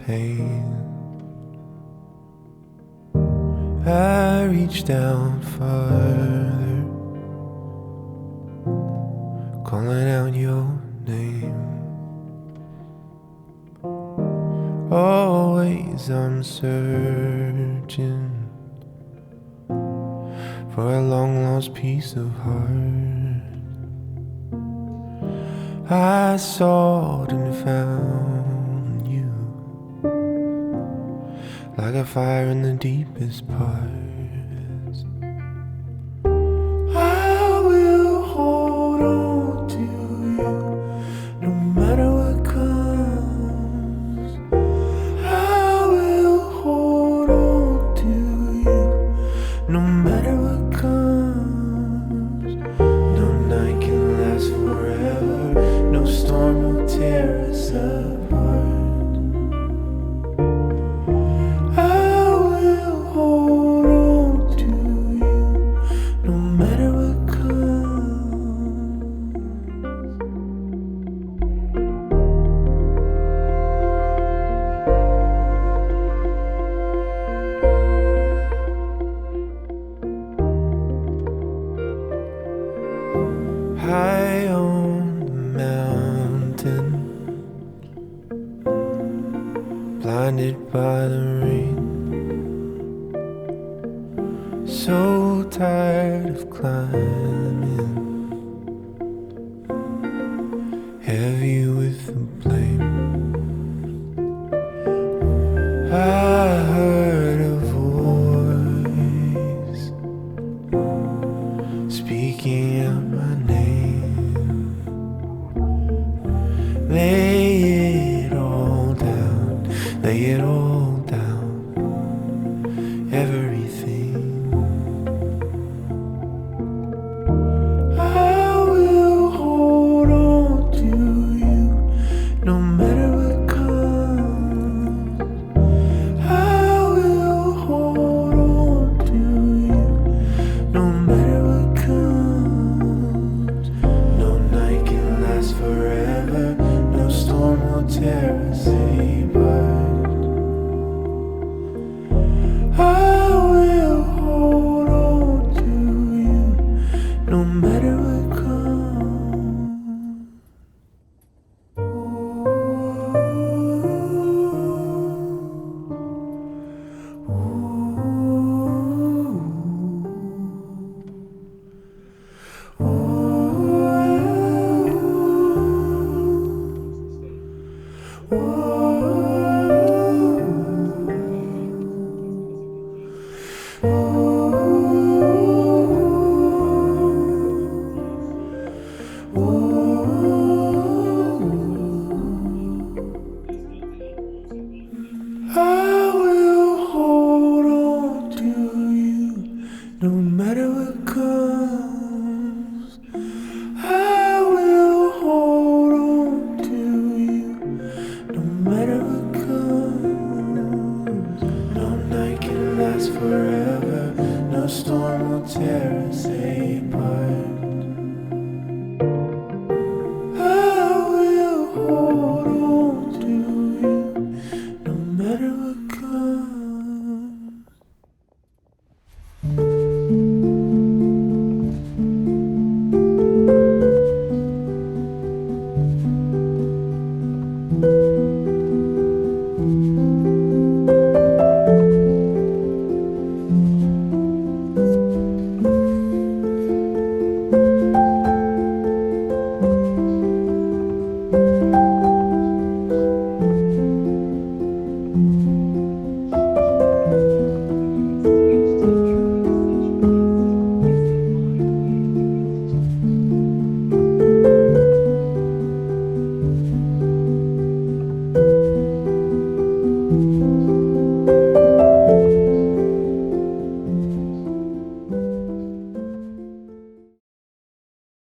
hand. I reach down farther, calling out your name. Always I'm searching for a long lost piece of heart. I sought and found you, like a fire in the deepest parts. I will hold on to you, no matter what comes. I will hold on to you, no matter what comes. No night can last forever, no storm will tear us apart. I will hold on to you, no matter what comes. High on the mountain, blinded by the rain, so tired of climbing, heavy with the blame. I heard a voice speaking out my name. Lay it all down, lay it all down, everything. I will hold on to you, no matter what comes. I will hold on to you, no matter what comes. No night can last forever, no storm will tear us apart. I will hold on to you, no matter what comes. I will hold on to you, no matter what comes. I will hold on to you, no matter what comes. No night can last forever, no storm will tear us apart.